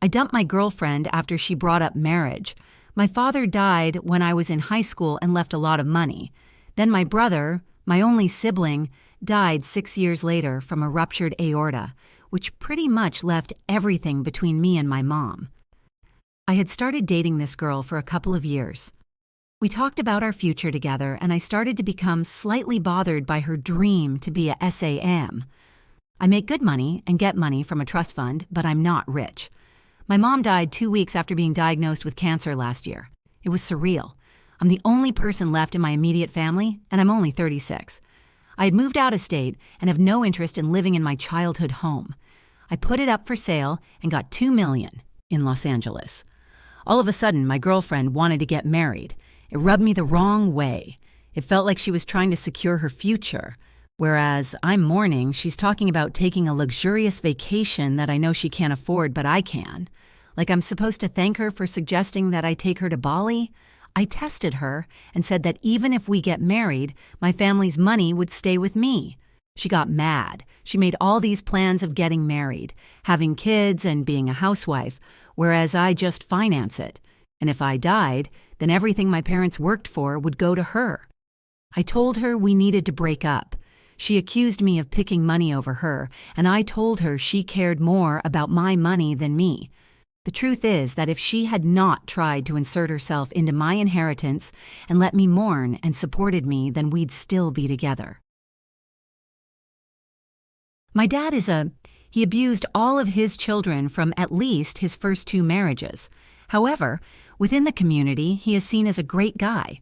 I dumped my girlfriend after she brought up marriage. My father died when I was in high school and left a lot of money. Then my brother, my only sibling, died 6 years later from a ruptured aorta, which pretty much left everything between me and my mom. I had started dating this girl for a couple of years. We talked about our future together, and I started to become slightly bothered by her dream to be a SAM. I make good money and get money from a trust fund, but I'm not rich. My mom died 2 weeks after being diagnosed with cancer last year. It was surreal. I'm the only person left in my immediate family, and I'm only 36. I had moved out of state and have no interest in living in my childhood home. I put it up for sale and got $2 million in Los Angeles. All of a sudden, my girlfriend wanted to get married. It rubbed me the wrong way. It felt like she was trying to secure her future. Whereas I'm mourning, she's talking about taking a luxurious vacation that I know she can't afford, but I can. Like I'm supposed to thank her for suggesting that I take her to Bali? I tested her and said that even if we get married, my family's money would stay with me. She got mad. She made all these plans of getting married, having kids and being a housewife, whereas I just finance it. And if I died, then everything my parents worked for would go to her. I told her we needed to break up. She accused me of picking money over her, and I told her she cared more about my money than me. The truth is that if she had not tried to insert herself into my inheritance and let me mourn and supported me, then we'd still be together. My dad he abused all of his children from at least his first 2 marriages. However, within the community, he is seen as a great guy,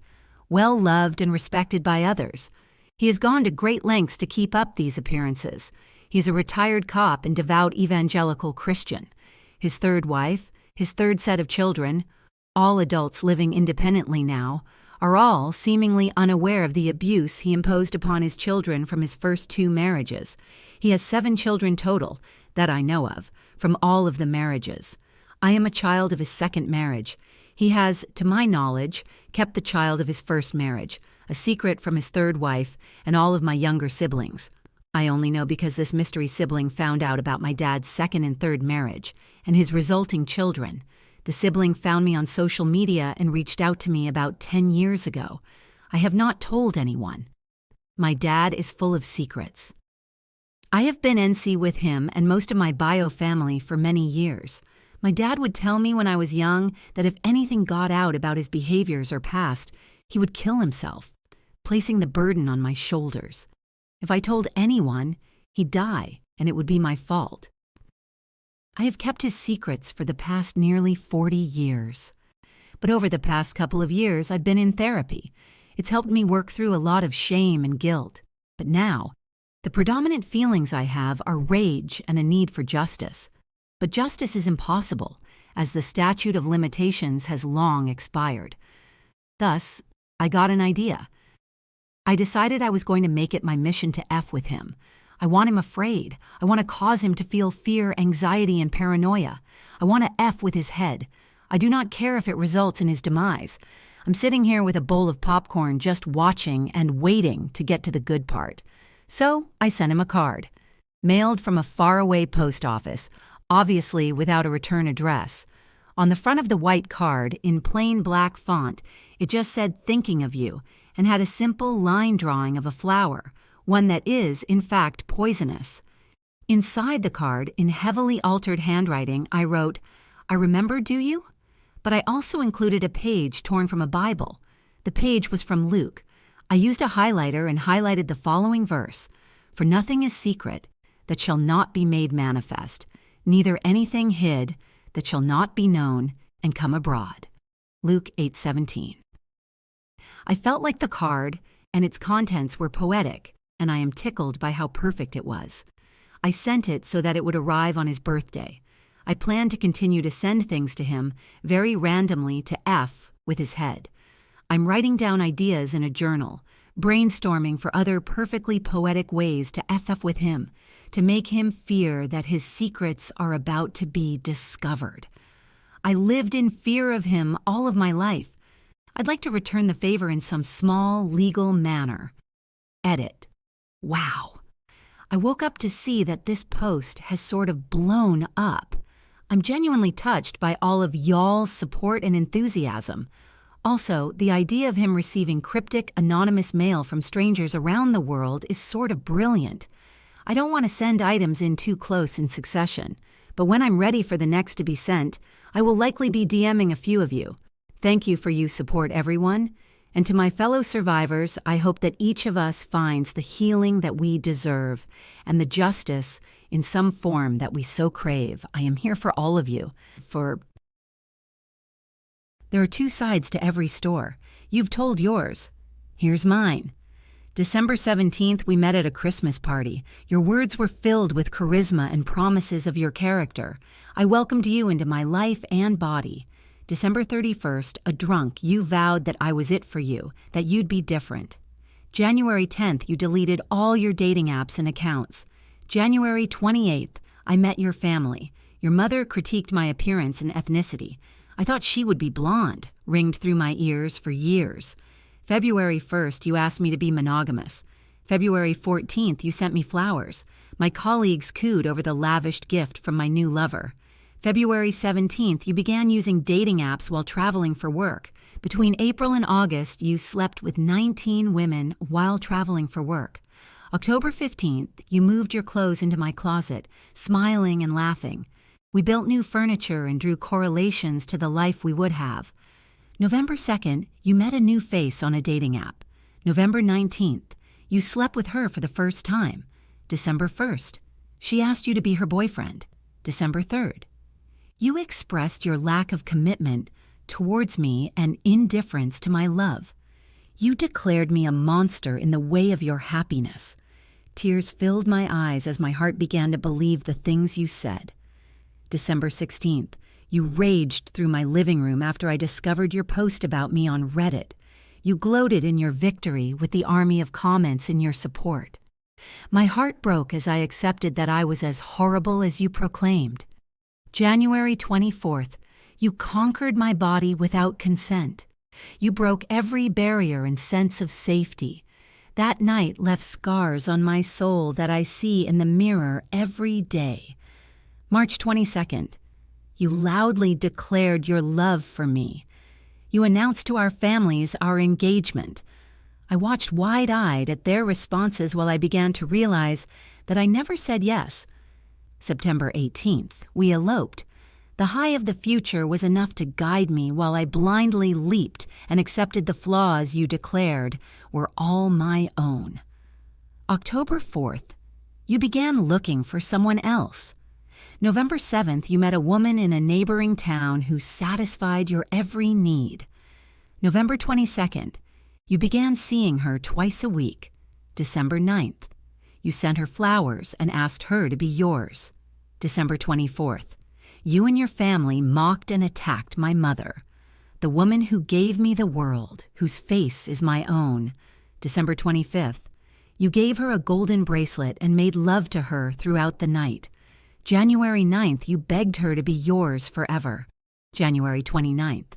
well loved and respected by others. He has gone to great lengths to keep up these appearances. He's a retired cop and devout evangelical Christian. His 3rd wife, his 3rd set of children, all adults living independently now, are all seemingly unaware of the abuse he imposed upon his children from his first 2 marriages. He has 7 children total, that I know of, from all of the marriages. I am a child of his 2nd marriage. He has, to my knowledge, kept the child of his 1st marriage, a secret from his 3rd wife and all of my younger siblings. I only know because this mystery sibling found out about my dad's 2nd and 3rd marriage and his resulting children. The sibling found me on social media and reached out to me about 10 years ago. I have not told anyone. My dad is full of secrets. I have been NC with him and most of my bio family for many years. My dad would tell me when I was young that if anything got out about his behaviors or past, he would kill himself, placing the burden on my shoulders. If I told anyone, he'd die, and it would be my fault. I have kept his secrets for the past nearly 40 years. But over the past couple of years, I've been in therapy. It's helped me work through a lot of shame and guilt. But now, the predominant feelings I have are rage and a need for justice. But justice is impossible, as the statute of limitations has long expired. Thus, I got an idea. I decided I was going to make it my mission to F with him. I want him afraid. I want to cause him to feel fear, anxiety, and paranoia. I want to F with his head. I do not care if it results in his demise. I'm sitting here with a bowl of popcorn just watching and waiting to get to the good part. So I sent him a card, mailed from a faraway post office, obviously without a return address. On the front of the white card, in plain black font, it just said "Thinking of you," and had a simple line drawing of a flower, one that is, in fact, poisonous. Inside the card, in heavily altered handwriting, I wrote, "I remember, do you?" But I also included a page torn from a Bible. The page was from Luke. I used a highlighter and highlighted the following verse, "For nothing is secret that shall not be made manifest, neither anything hid that shall not be known and come abroad." Luke 8:17. I felt like the card and its contents were poetic, and I am tickled by how perfect it was. I sent it so that it would arrive on his birthday. I plan to continue to send things to him very randomly to F with his head. I'm writing down ideas in a journal, brainstorming for other perfectly poetic ways to FF with him, to make him fear that his secrets are about to be discovered. I lived in fear of him all of my life. I'd like to return the favor in some small, legal manner. Edit. Wow. I woke up to see that this post has sort of blown up. I'm genuinely touched by all of y'all's support and enthusiasm. Also, the idea of him receiving cryptic, anonymous mail from strangers around the world is sort of brilliant. I don't want to send items in too close in succession, but when I'm ready for the next to be sent, I will likely be DMing a few of you. Thank you for your support, everyone. And to my fellow survivors, I hope that each of us finds the healing that we deserve and the justice in some form that we so crave. I am here for all of you. There are two sides to every store. You've told yours. Here's mine. December 17th, we met at a Christmas party. Your words were filled with charisma and promises of your character. I welcomed you into my life and body. December 31st, a drunk, you vowed that I was it for you, that you'd be different. January 10th, you deleted all your dating apps and accounts. January 28th, I met your family. Your mother critiqued my appearance and ethnicity. I thought she would be blonde, ringed through my ears for years. February 1st, you asked me to be monogamous. February 14th, you sent me flowers. My colleagues cooed over the lavished gift from my new lover. February 17th, you began using dating apps while traveling for work. Between April and August, you slept with 19 women while traveling for work. October 15th, you moved your clothes into my closet, smiling and laughing. We built new furniture and drew correlations to the life we would have. November 2nd, you met a new face on a dating app. November 19th, you slept with her for the first time. December 1st, she asked you to be her boyfriend. December 3rd, you expressed your lack of commitment towards me and indifference to my love. You declared me a monster in the way of your happiness. Tears filled my eyes as my heart began to believe the things you said. December 16th, you raged through my living room after I discovered your post about me on Reddit. You gloated in your victory with the army of comments in your support. My heart broke as I accepted that I was as horrible as you proclaimed. January 24th, you conquered my body without consent. You broke every barrier and sense of safety. That night left scars on my soul that I see in the mirror every day. March 22nd, you loudly declared your love for me. You announced to our families our engagement. I watched wide-eyed at their responses while I began to realize that I never said yes. September 18th, we eloped. The high of the future was enough to guide me while I blindly leaped and accepted the flaws you declared were all my own. October 4th, you began looking for someone else. November 7th, you met a woman in a neighboring town who satisfied your every need. November 22nd, you began seeing her twice a week. December 9th, you sent her flowers and asked her to be yours. December 24th, you and your family mocked and attacked my mother, the woman who gave me the world, whose face is my own. December 25th, you gave her a golden bracelet and made love to her throughout the night. January 9th, you begged her to be yours forever. January 29th,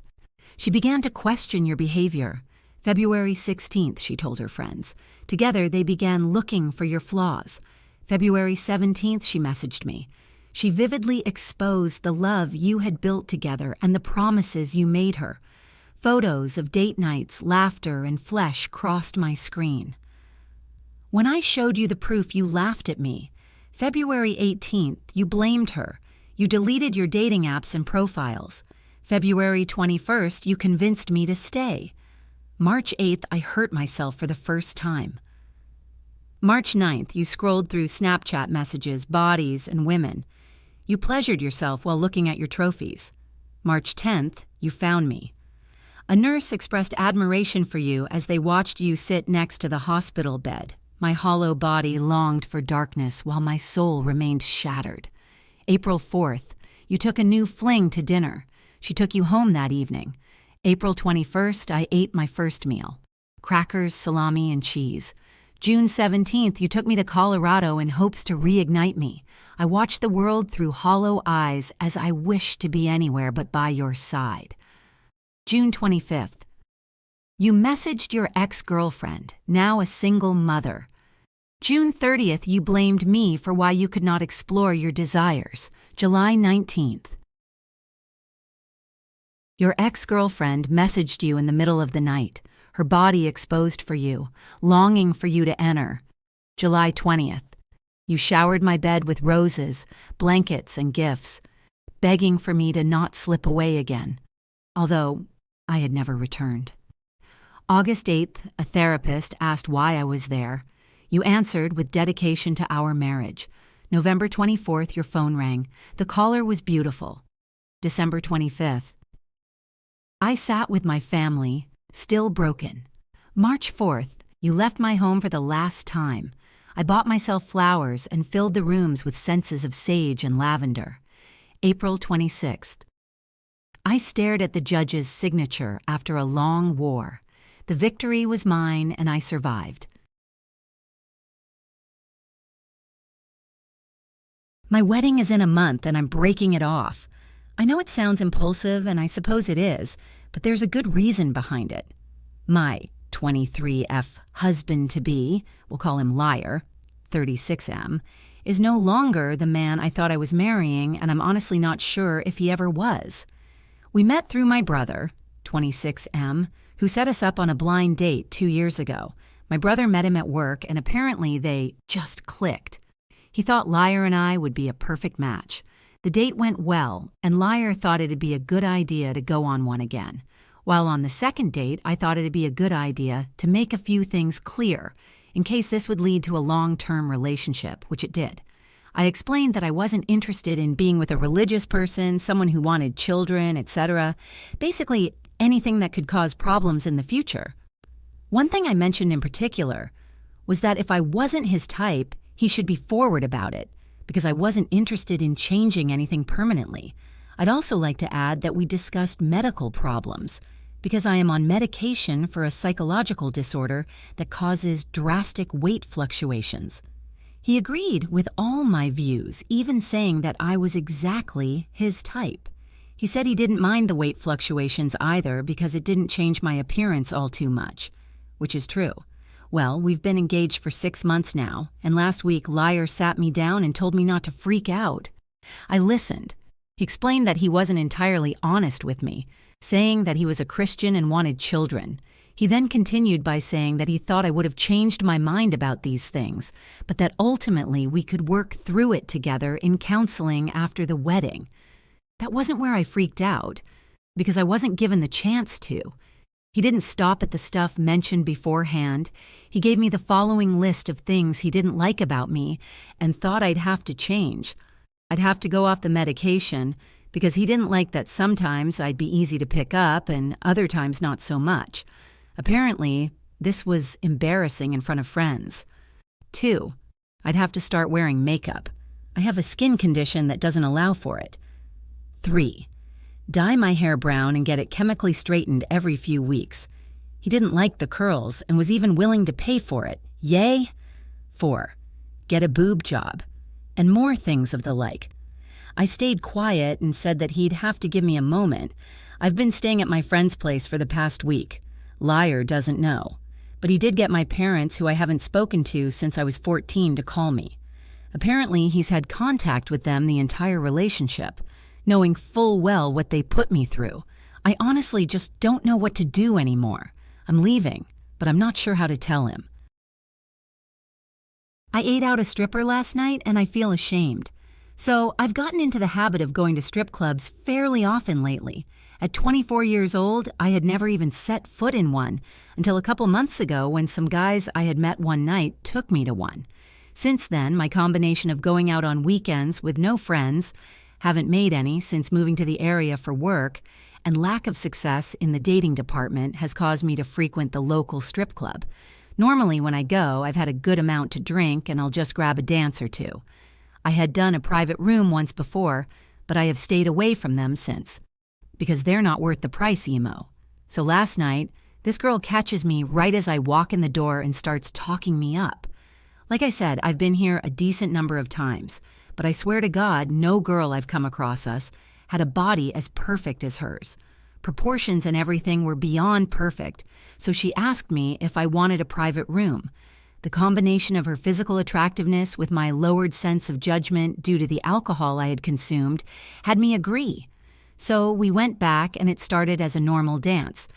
she began to question your behavior. February 16th, she told her friends. Together, they began looking for your flaws. February 17th, she messaged me. She vividly exposed the love you had built together and the promises you made her. Photos of date nights, laughter, and flesh crossed my screen. When I showed you the proof, you laughed at me. February 18th, you blamed her. You deleted your dating apps and profiles. February 21st, you convinced me to stay. March 8th, I hurt myself for the first time. March 9th, you scrolled through Snapchat messages, bodies, and women. You pleasured yourself while looking at your trophies. March 10th, you found me. A nurse expressed admiration for you as they watched you sit next to the hospital bed. My hollow body longed for darkness while my soul remained shattered. April 4th, you took a new fling to dinner. She took you home that evening. April 21st, I ate my first meal. Crackers, salami, and cheese. June 17th, you took me to Colorado in hopes to reignite me. I watched the world through hollow eyes as I wished to be anywhere but by your side. June 25th, you messaged your ex-girlfriend, now a single mother. June 30th, you blamed me for why you could not explore your desires. July 19th, Your ex-girlfriend messaged you in the middle of the night, her body exposed for you, longing for you to enter. July 20th. You showered my bed with roses, blankets, and gifts, begging for me to not slip away again, although I had never returned. August 8th, a therapist asked why I was there. You answered with dedication to our marriage. November 24th, your phone rang. The caller was beautiful. December 25th. I sat with my family, still broken. March 4th, you left my home for the last time. I bought myself flowers and filled the rooms with scents of sage and lavender. April 26th. I stared at the judge's signature after a long war. The victory was mine and I survived. My wedding is in a month and I'm breaking it off. I know it sounds impulsive and I suppose it is, but there's a good reason behind it. My 23F husband-to-be, we'll call him Liar, 36M, is no longer the man I thought I was marrying, and I'm honestly not sure if he ever was. We met through my brother, 26M, who set us up on a blind date 2 years ago. My brother met him at work, and apparently they just clicked. He thought Liar and I would be a perfect match. The date went well, and Liar thought it'd be a good idea to go on one again. While on the second date, I thought it'd be a good idea to make a few things clear, in case this would lead to a long-term relationship, which it did. I explained that I wasn't interested in being with a religious person, someone who wanted children, etc. Basically, anything that could cause problems in the future. One thing I mentioned in particular was that if I wasn't his type, he should be forward about it, because I wasn't interested in changing anything permanently. I'd also like to add that we discussed medical problems, because I am on medication for a psychological disorder that causes drastic weight fluctuations. He agreed with all my views, even saying that I was exactly his type. He said he didn't mind the weight fluctuations either because it didn't change my appearance all too much, which is true. Well, we've been engaged for 6 months now, and last week Liar sat me down and told me not to freak out. I listened. He explained that he wasn't entirely honest with me, saying that he was a Christian and wanted children. He then continued by saying that he thought I would have changed my mind about these things, but that ultimately we could work through it together in counseling after the wedding. That wasn't where I freaked out, because I wasn't given the chance to. He didn't stop at the stuff mentioned beforehand. He gave me the following list of things he didn't like about me and thought I'd have to change. I'd have to go off the medication because he didn't like that sometimes I'd be easy to pick up and other times not so much. Apparently, this was embarrassing in front of friends. 2, I'd have to start wearing makeup. I have a skin condition that doesn't allow for it. 3, dye my hair brown and get it chemically straightened every few weeks. He didn't like the curls and was even willing to pay for it. Yay! 4, get a boob job. And more things of the like. I stayed quiet and said that he'd have to give me a moment. I've been staying at my friend's place for the past week. Liar doesn't know. But he did get my parents, who I haven't spoken to since I was 14, to call me. Apparently, he's had contact with them the entire relationship, knowing full well what they put me through. I honestly just don't know what to do anymore. I'm leaving, but I'm not sure how to tell him. I ate out a stripper last night and I feel ashamed. So I've gotten into the habit of going to strip clubs fairly often lately. At 24 years old, I had never even set foot in one until a couple months ago when some guys I had met one night took me to one. Since then, my combination of going out on weekends with no friends, haven't made any since moving to the area for work, and lack of success in the dating department has caused me to frequent the local strip club. Normally when I go, I've had a good amount to drink and I'll just grab a dance or two. I had done a private room once before, but I have stayed away from them since, because they're not worth the price, emo. So last night, this girl catches me right as I walk in the door and starts talking me up. Like I said, I've been here a decent number of times, but I swear to God, no girl I've come across had a body as perfect as hers. Proportions and everything were beyond perfect, so she asked me if I wanted a private room. The combination of her physical attractiveness with my lowered sense of judgment due to the alcohol I had consumed had me agree. So we went back and it started as a normal dance.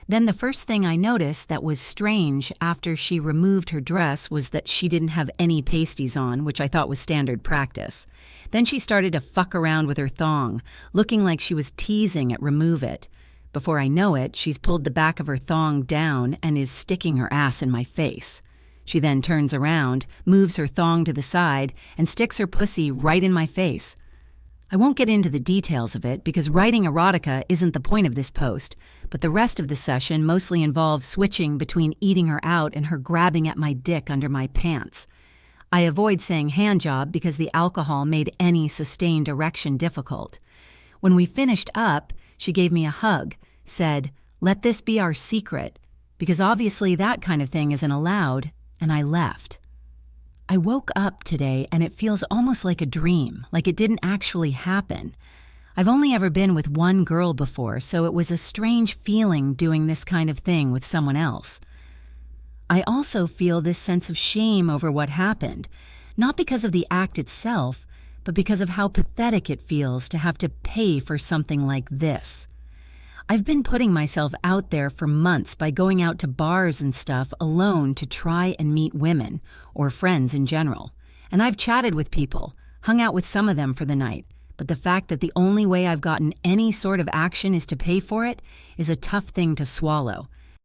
Then the first thing I noticed that was strange after she removed her dress was that she didn't have any pasties on, which I thought was standard practice. Then she started to fuck around with her thong, looking like she was teasing at remove it. Before I know it, she's pulled the back of her thong down and is sticking her ass in my face. She then turns around, moves her thong to the side, and sticks her pussy right in my face. I won't get into the details of it because writing erotica isn't the point of this post, but the rest of the session mostly involves switching between eating her out and her grabbing at my dick under my pants. I avoid saying handjob because the alcohol made any sustained erection difficult. When we finished up, she gave me a hug, said, "Let this be our secret," because obviously that kind of thing isn't allowed, and I left. I woke up today and it feels almost like a dream, like it didn't actually happen. I've only ever been with one girl before, so it was a strange feeling doing this kind of thing with someone else. I also feel this sense of shame over what happened, not because of the act itself, but because of how pathetic it feels to have to pay for something like this. I've been putting myself out there for months by going out to bars and stuff alone to try and meet women, or friends in general. And I've chatted with people, hung out with some of them for the night, but the fact that the only way I've gotten any sort of action is to pay for it is a tough thing to swallow.